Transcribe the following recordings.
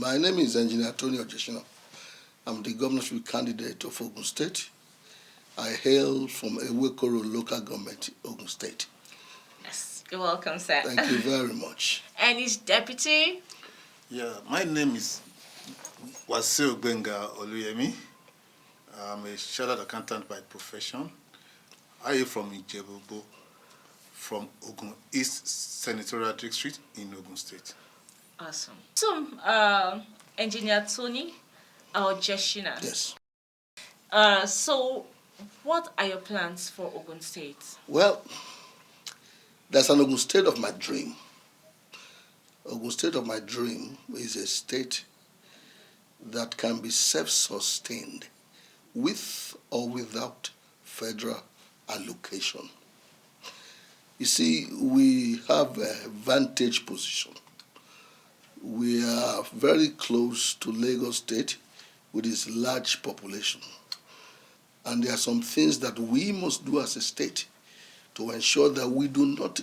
My name is Engineer Tony OJESHINA. I'm the governorship candidate of Ogun State. I hail from Ewekoro local government, Ogun State. Yes, you're welcome, sir. Thank you very much. And his deputy? Yeah, my name is WASIU GBENGA OLUYEMI. I'm a chartered accountant by profession. I am from Ijebu, from Ogun East Senatorial District in Ogun State. Awesome. So, Engineer Tony OJESHINA. Yes. So, what are your plans for Ogun State? Well, there's an Ogun State of my dream. Ogun State of my dream is a state that can be self-sustained with or without federal allocation. You see, we have a vantage position. We are very close to Lagos State with its large population. And there are some things that we must do as a state to ensure that we do not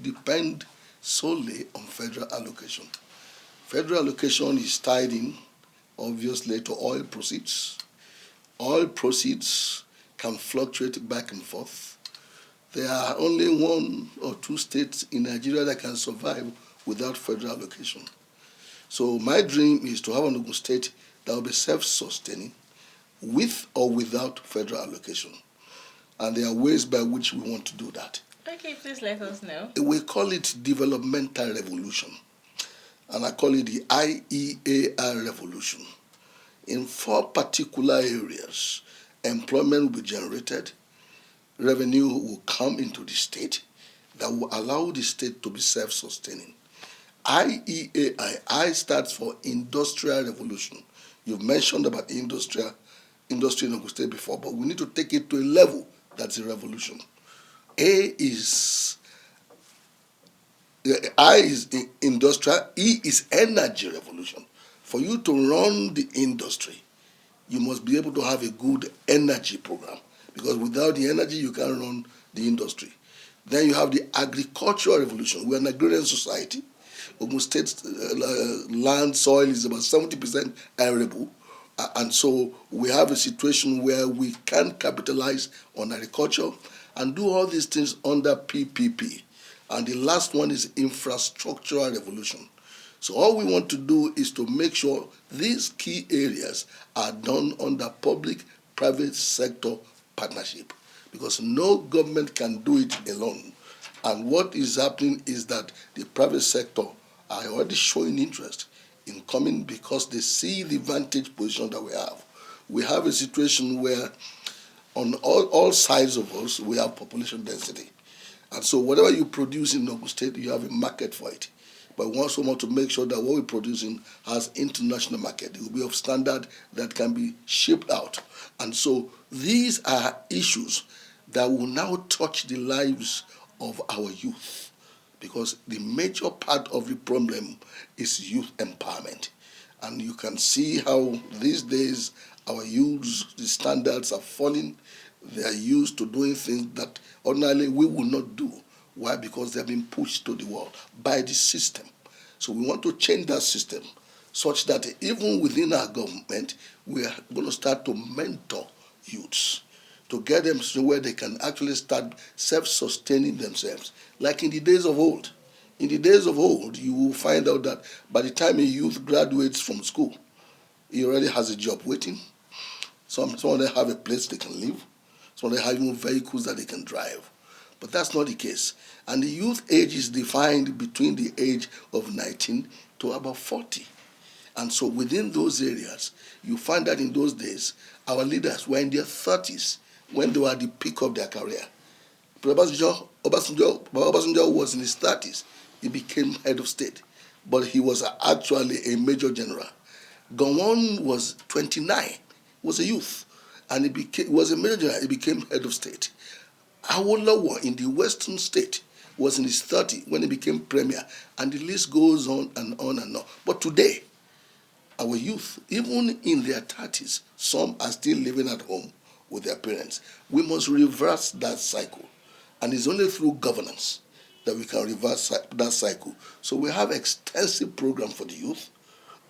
depend solely on federal allocation. Federal allocation is tied in, obviously, to oil proceeds. Oil proceeds can fluctuate back and forth. There are only 1 or 2 states in Nigeria that can survive without federal allocation. So my dream is to have an Ogun State that will be self-sustaining with or without federal allocation. And there are ways by which we want to do that. Okay, please let us know. We call it developmental revolution. And I call it the IEAR revolution. In 4 particular areas, employment will be generated, revenue will come into the state that will allow the state to be self-sustaining. IEAI, I stands for Industrial Revolution. You've mentioned about industry in Ogun State before, but we need to take it to a level that's a revolution. I is industrial, E is energy revolution. For you to run the industry, you must be able to have a good energy program, because without the energy, you can't run the industry. Then you have the agricultural revolution. We're an agrarian society. Ogun State's land soil is about 70% arable. And so we have a situation where we can capitalize on agriculture and do all these things under PPP. And the last one is infrastructural revolution. So all we want to do is to make sure these key areas are done under public-private sector partnership, because no government can do it alone. And what is happening is that the private sector are already showing interest in coming because they see the vantage position that we have. We have a situation where on all sides of us, we have population density. And so whatever you produce in Ogun State, you have a market for it. But we also want to make sure that what we're producing has international market. It will be of standard that can be shipped out. And so these are issues that will now touch the lives of our youth, because the major part of the problem is youth empowerment. And you can see how these days our youths, the standards are falling. They are used to doing things that ordinarily we will not do. Why? Because they have been pushed to the wall by the system. So we want to change that system such that even within our government, we are going to start to mentor youths to get them to where they can actually start self-sustaining themselves. Like in the days of old. In the days of old, you will find out that by the time a youth graduates from school, he already has a job waiting. Some of them have a place they can live. Some of them have even vehicles that they can drive. But that's not the case. And the youth age is defined between the age of 19 to about 40. And so within those areas, you find that in those days, our leaders were in their 30s when they were at the peak of their career. Obasanjo was in his 30s. He became head of state, but he was actually a major general. Gowon was 29, was a youth, and he was a major general. He became head of state. Awolowo in the western state was in his 30s when he became premier, and the list goes on and on and on. But today, our youth, even in their 30s, some are still living at home with their parents. We must reverse that cycle. And it's only through governance that we can reverse that cycle. So we have extensive program for the youth.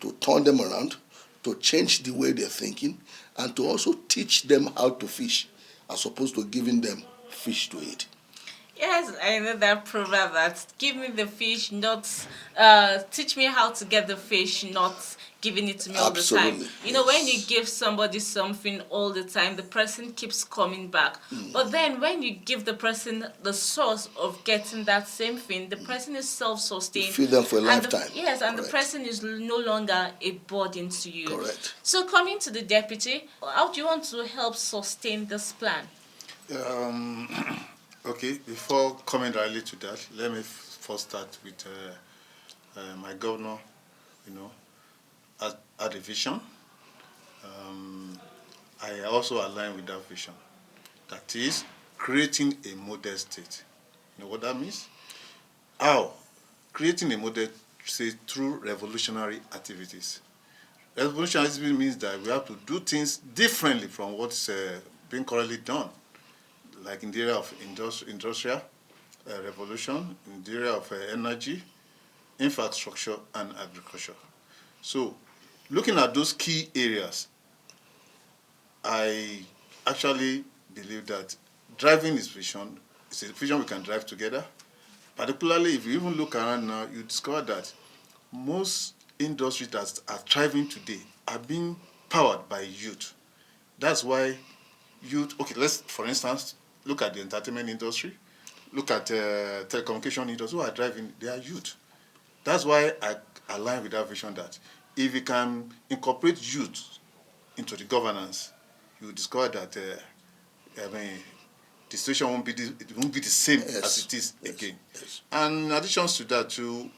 to turn them around, to change the way they're thinking, and to also teach them how to fish, as opposed to giving them fish to eat. Yes, I know that proverb that give me the fish, not teach me how to get the fish, not giving it to me all the time. Absolutely, You know, when you yes. give somebody something all the time, the person keeps coming back. But then when you give the person the source of getting that same thing, the person is self-sustained. Feed them for a And lifetime. yes, and the Correct. person is no longer a burden to you. Correct. So coming to the deputy, how do you want to help sustain this plan? Okay, before coming directly to that, let me first start with my governor, had a vision. I also align with that vision. That is creating a model state. You know what that means? How? Creating a model state through revolutionary activities. Revolutionary means that we have to do things differently from what's being currently done, like in the area of industrial revolution, in the area of energy, infrastructure, and agriculture. So, looking at those key areas, I actually believe that driving this vision is a vision we can drive together. Particularly, if you even look around now, you discover that most industries that are thriving today are being powered by youth. That's why youth, okay, let's, for instance, look at the entertainment industry, look at telecommunication industry, who are driving, they are youth. That's why I align with that vision that if you can incorporate youth into the governance, you will discover that the situation won't be the same as it is again. Yes. And in addition to that, too,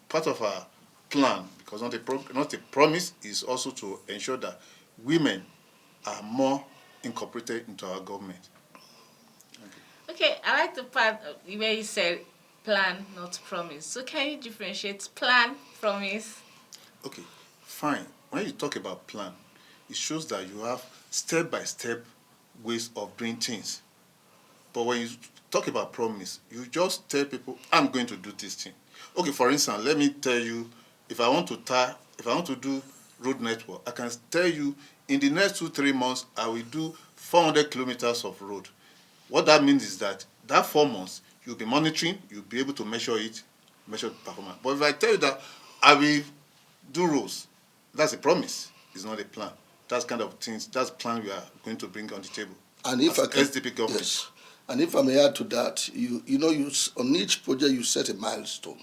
part of our plan, because not a promise, is also to ensure that women are more incorporated into our government. Okay, I like the part where you said plan, not promise. So can you differentiate plan, promise? Okay, fine. When you talk about plan, it shows that you have step-by-step ways of doing things. But when you talk about promise, you just tell people, I'm going to do this thing. Okay, for instance, let me tell you, if I want to do road network, I can tell you in the next 2-3 months, I will do 400 kilometers of road. What that means is that 4 months, you'll be monitoring, you'll be able to measure the performance. But if I tell you that I will do roads, that's a promise, it's not a plan. That's kind of things, that's plan we are going to bring on the table. And if I can, SDP government. yes, and if I may add to that, you on each project you set a milestone.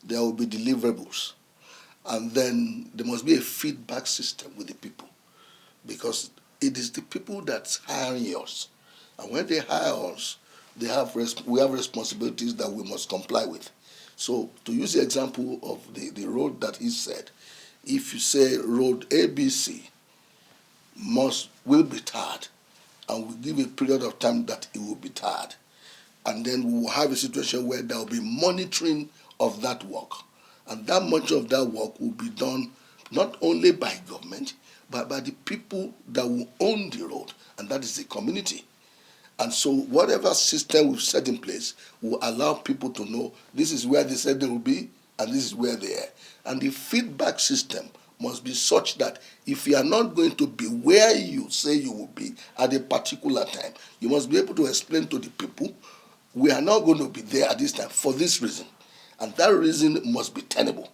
There will be deliverables, and then there must be a feedback system with the people, because it is the people that's hiring us, and when they hire us, we have responsibilities that we must comply with. So, to use the example of the road that he said, if you say road ABC will be tarred, and we give a period of time that it will be tarred, and then we will have a situation where there will be monitoring of that work, and that much of that work will be done not only by government but by the people that will own the road, and that is the community. And so whatever system we've set in place will allow people to know this is where they said they will be and this is where they are. And the feedback system must be such that if you are not going to be where you say you will be at a particular time, you must be able to explain to the people, we are not going to be there at this time for this reason. And that reason must be tenable.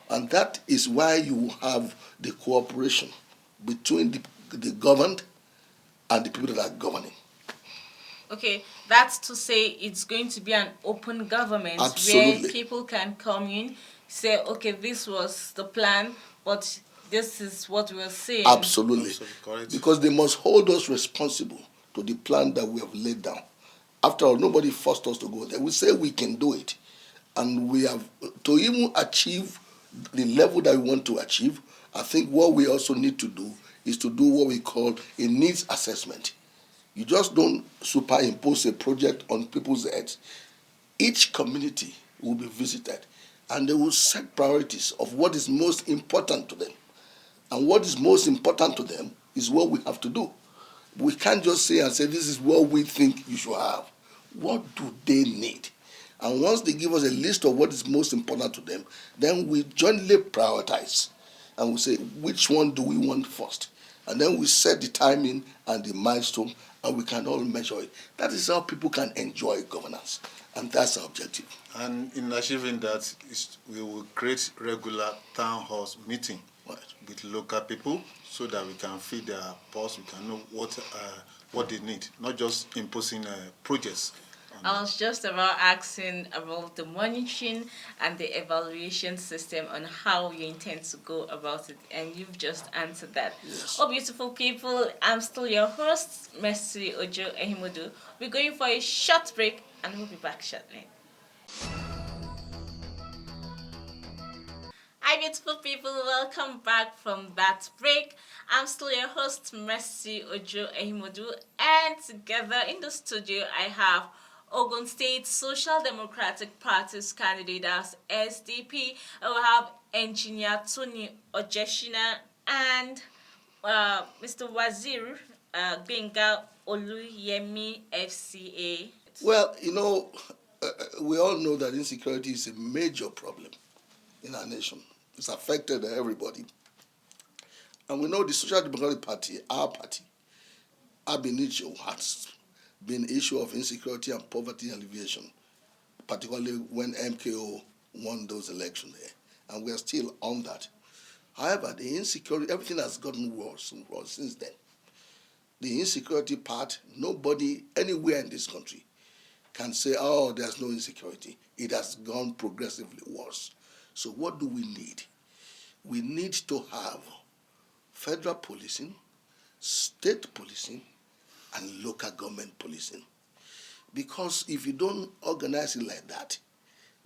And that is why you have the cooperation between the governed and the people that are governing. Okay, that's to say it's going to be an open government. Absolutely. Where people can come in, say, okay, this was the plan, but this is what we're seeing. Absolutely. Correct. Because they must hold us responsible to the plan that we have laid down. After all, nobody forced us to go there. We say we can do it. And we have to even achieve the level that we want to achieve. I think what we also need to do is to do what we call a needs assessment. You just don't superimpose a project on people's heads. Each community will be visited, and they will set priorities of what is most important to them. And what is most important to them is what we have to do. We can't just say this is what we think you should have. What do they need? And once they give us a list of what is most important to them, then we jointly prioritize. and we say, which one do we want first? And then we set the timing and the milestone, and we can all measure it. That is how people can enjoy governance, and that's our objective. And in achieving that, we will create regular town halls meeting with local people so that we can feed their pulse, we can know what they need, not just imposing projects. I was just about asking about the monitoring and the evaluation system on how you intend to go about it, and you've just answered that. Yes. Oh, beautiful people, I'm still your host, Mercy Ojo Ehimodu. We're going for a short break, and we'll be back shortly. Hi, beautiful people, welcome back from that break. I'm still your host, Mercy Ojo Ehimodu, and together in the studio, I have Ogun State Social Democratic Party's candidate as SDP. We have Engineer Tony OJESHINA and Mr. WASIU GBENGA OLUYEMI FCA. Well, we all know that insecurity is a major problem in our nation. It's affected everybody. And we know the Social Democratic Party, our party, ab initio has been issue of insecurity and poverty alleviation, particularly when MKO won those elections there. And we are still on that. However, the insecurity, everything has gotten worse and worse since then. The insecurity part, nobody anywhere in this country can say, oh, there's no insecurity. It has gone progressively worse. So what do we need? We need to have federal policing, state policing, and local government policing. Because if you don't organize it like that,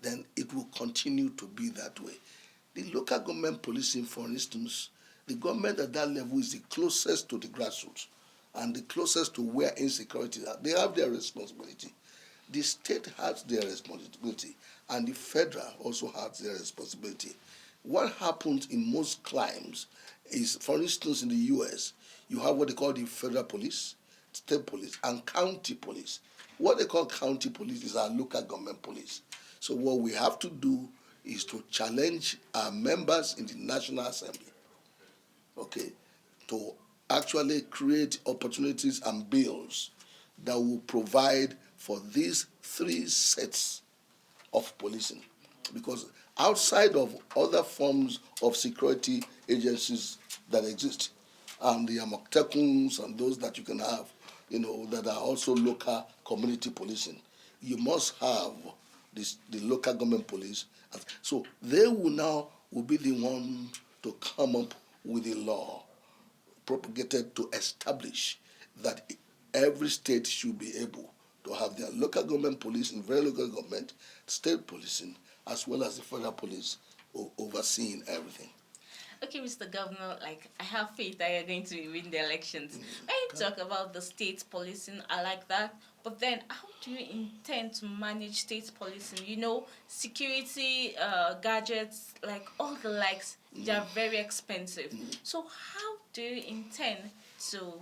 then it will continue to be that way. The local government policing, for instance, the government at that level is the closest to the grassroots and the closest to where insecurity is. They have their responsibility. The state has their responsibility, and the federal also has their responsibility. What happens in most crimes is, for instance, in the U.S., you have what they call the federal police, state police, and county police. What they call county police is our local government police. So what we have to do is to challenge our members in the National Assembly, to actually create opportunities and bills that will provide for these three sets of policing. Because outside of other forms of security agencies that exist, and the Amotekums and those that you can have, that are also local community policing, you must have the local government police. So they will be the one to come up with a law propagated to establish that every state should be able to have their local government police in very local government, state policing, as well as the federal police overseeing everything. Okay, Mr. Governor, I have faith that you're going to win the elections. When you talk about the state policing, I like that. But then, how do you intend to manage state policing? Security gadgets, all the likes, they are very expensive. So how do you intend to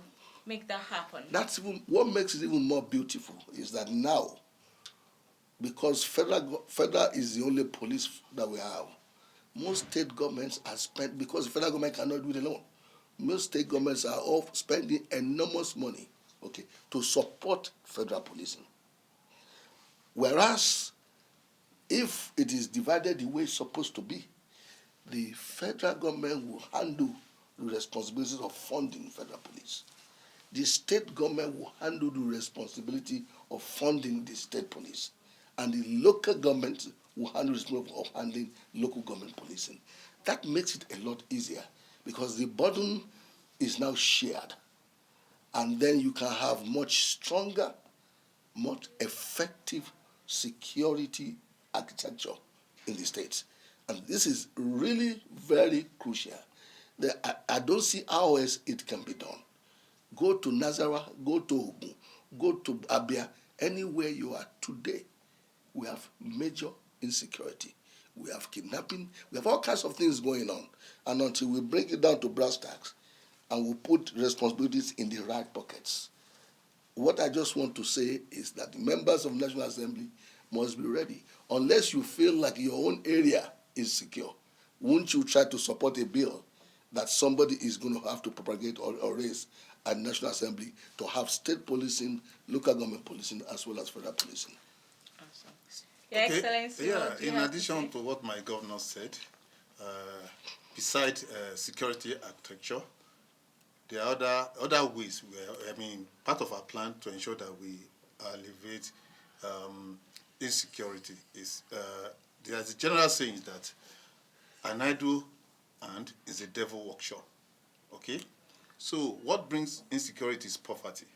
make that happen? That's what makes it even more beautiful is that now, because federal is the only police that we have, most state governments are spent, because the federal government cannot do it alone. Most state governments are all spending enormous money, to support federal policing. Whereas, if it is divided the way it's supposed to be, the federal government will handle the responsibilities of funding federal police. The state government will handle the responsibility of funding the state police. And the local government will handle the responsibility of handling local government policing. That makes it a lot easier because the burden is now shared. And then you can have much stronger, much effective security architecture in the states. And this is really very crucial. I don't see how else it can be done. Go to Nazareth, go to Ogun, go to Abia, anywhere you are today, we have major insecurity. We have kidnapping. We have all kinds of things going on. And until we break it down to brass tacks and we put responsibilities in the right pockets, what I just want to say is that the members of the National Assembly must be ready. Unless you feel like your own area is secure, won't you try to support a bill that somebody is going to have to propagate or raise at National Assembly to have state policing, local government policing, as well as federal policing. Awesome. Your Excellency, Yeah, what do you in have addition to to what my governor said, besides security architecture, there are other ways. Part of our plan to ensure that we alleviate insecurity is there's a general saying that an idle hand is a devil workshop. Okay, so what brings insecurity is poverty,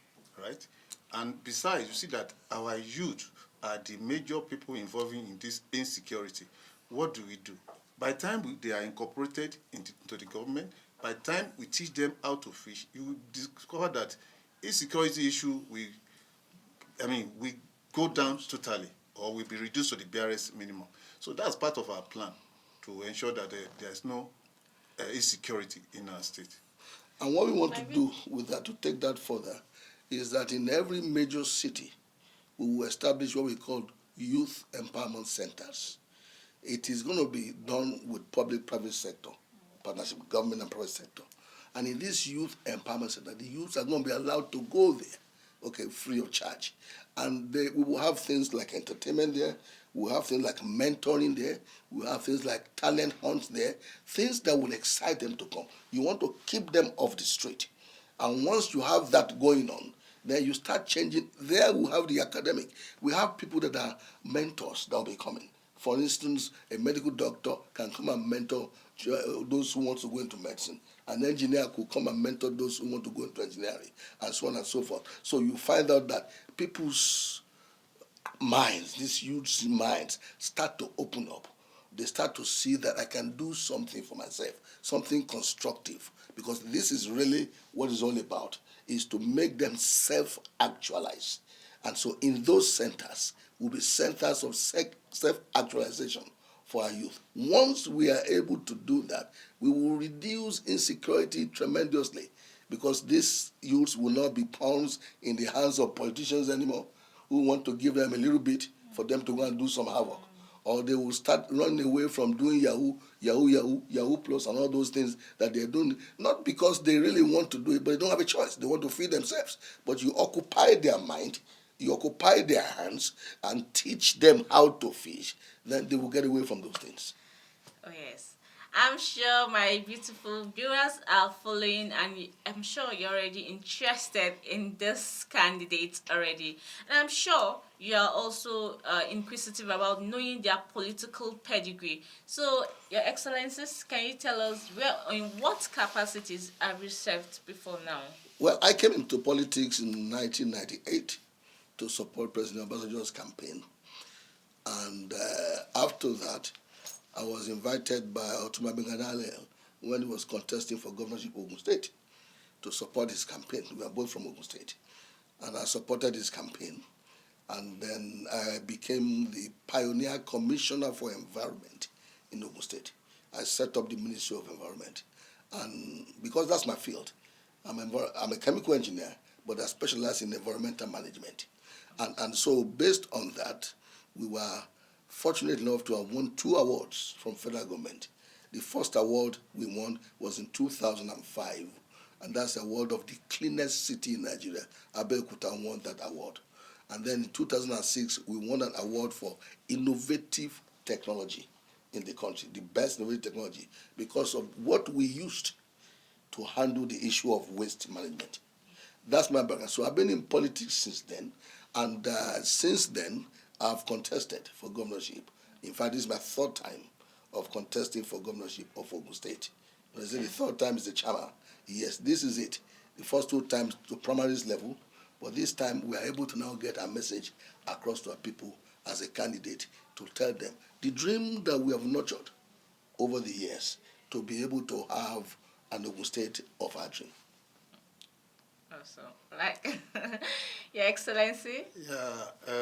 right? And besides, you see that our youth are the major people involving in this insecurity. What do we do? By the time they are incorporated into the government, by the time we teach them how to fish, you will discover that insecurity issue we go down totally, or will be reduced to the barest minimum. So that's part of our plan to ensure that there is no insecurity in our state. And what we want to do with that, to take that further, is that in every major city, we will establish what we call youth empowerment centers. It is going to be done with public-private sector, partnership, government and private sector. And in this youth empowerment center, the youths are going to be allowed to go there, okay, free of charge. And we will have things like entertainment there, we'll have things like mentoring there, we'll have things like talent hunts there, things that will excite them to come. You want to keep them off the street. And once you have that going on, then you start changing. There we have the academic. We have people that are mentors that will be coming. For instance, a medical doctor can come and mentor those who want to go into medicine. An engineer could come and mentor those who want to go into engineering, and so on and so forth. So you find out that people's minds, these huge minds, start to open up. They start to see that I can do something for myself, something constructive, because this is really what it's all about, is to make them self-actualize. And so in those centers will be centers of self-actualization for our youth. Once we are able to do that, we will reduce insecurity tremendously, because these youths will not be pawns in the hands of politicians anymore, who want to give them a little bit for them to go and do some havoc. Or they will start running away from doing Yahoo Plus and all those things that they're doing, not because they really want to do it, but they don't have a choice. They want to feed themselves. But you occupy their mind, you occupy their hands, and teach them how to fish, then they will get away from those things. Oh, yes. I'm sure my beautiful viewers are following, and I'm sure you're already interested in this candidate already. And I'm sure you are also inquisitive about knowing their political pedigree. So, Your Excellencies, can you tell us in what capacities have you served before now? Well, I came into politics in 1998 to support President Obasanjo's campaign. And after that, I was invited by Otumba Bengadale when he was contesting for governorship of Ogun State to support his campaign. We are both from Ogun State. And I supported his campaign. And then I became the pioneer commissioner for environment in Ogun State. I set up the Ministry of Environment. And because that's my field, I'm a chemical engineer, but I specialize in environmental management. And so based on that, we were fortunate enough to have won 2 awards from federal government. The first award we won was in 2005, and that's the award of the cleanest city in Nigeria. Abeokuta won that award. And then in 2006, we won an award for innovative technology in the country, the best innovative technology, because of what we used to handle the issue of waste management. That's my background. So I've been in politics since then, and since then, I've contested for governorship. In fact, this is my 3rd time of contesting for governorship of Ogun State. When I say the 3rd time is the charmer, yes, this is it. The first 2 times to primaries level, but this time we are able to now get our message across to our people as a candidate to tell them the dream that we have nurtured over the years, to be able to have an Ogun State of our dream. Awesome. Your Excellency? Yeah.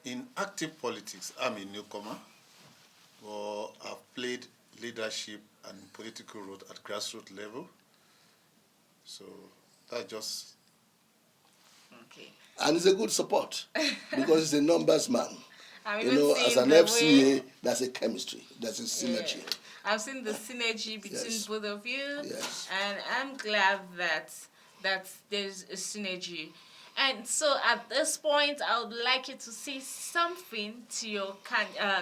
In active politics, I'm a newcomer, but I've played leadership and political role at grassroots level. So that's just... Okay. And it's a good support, because it's a numbers man. I'm as an FCA, that's a chemistry, that's a synergy. I've seen the synergy between Yes. both of you, Yes. and I'm glad that there's a synergy. And so at this point, I would like you to say something to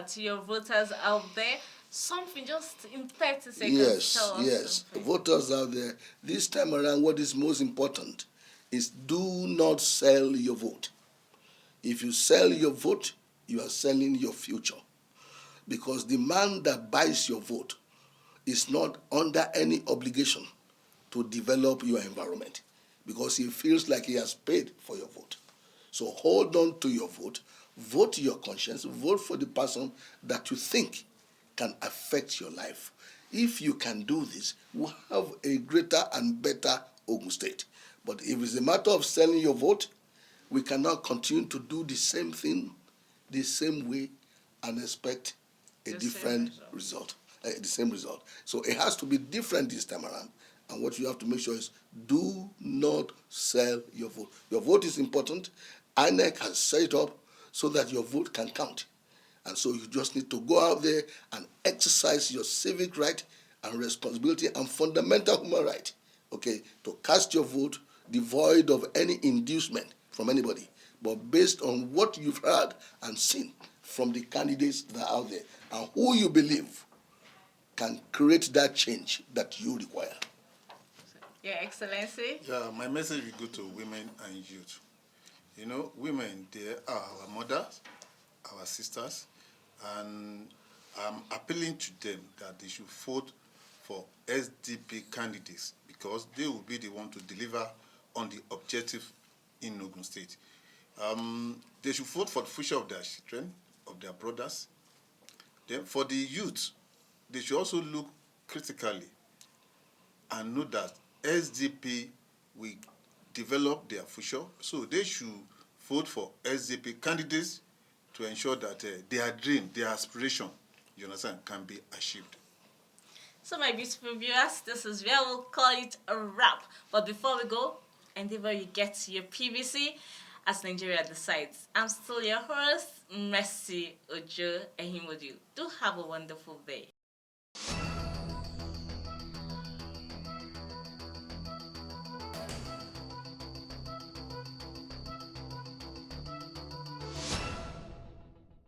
to your voters out there. Something, just in 30 seconds. Yes, Tell us yes. something. Voters out there, this time around, what is most important is do not sell your vote. If you sell your vote, you are selling your future. Because the man that buys your vote is not under any obligation to develop your environment because he feels like he has paid for your vote. So hold on to your vote your conscience, vote for the person that you think can affect your life. If you can do this, we'll have a greater and better Ogun State. But if it's a matter of selling your vote, we cannot continue to do the same thing the same way and expect a different result, the same result. So it has to be different this time around. And what you have to make sure is do not sell your vote. Your vote is important. INEC has set it up so that your vote can count. And so you just need to go out there and exercise your civic right and responsibility and fundamental human right, okay, to cast your vote devoid of any inducement from anybody, but based on what you've heard and seen from the candidates that are out there and who you believe can create that change that you require. Your Excellency. Yeah, my message will go to women and youth. You know, women, they are our mothers, our sisters, and I'm appealing to them that they should vote for SDP candidates because they will be the one to deliver on the objective in Ogun State. They should vote for the future of their children, of their brothers. Then for the youth, they should also look critically and know that SDP will develop their future. So they should vote for SDP candidates to ensure that their dream, their aspiration, you understand, can be achieved. So my beautiful viewers, this is where we'll call it a wrap. But before we go, endeavor you get to your PVC as Nigeria decides. I'm still your host, Messi Ojo Ehimodu. Do have a wonderful day.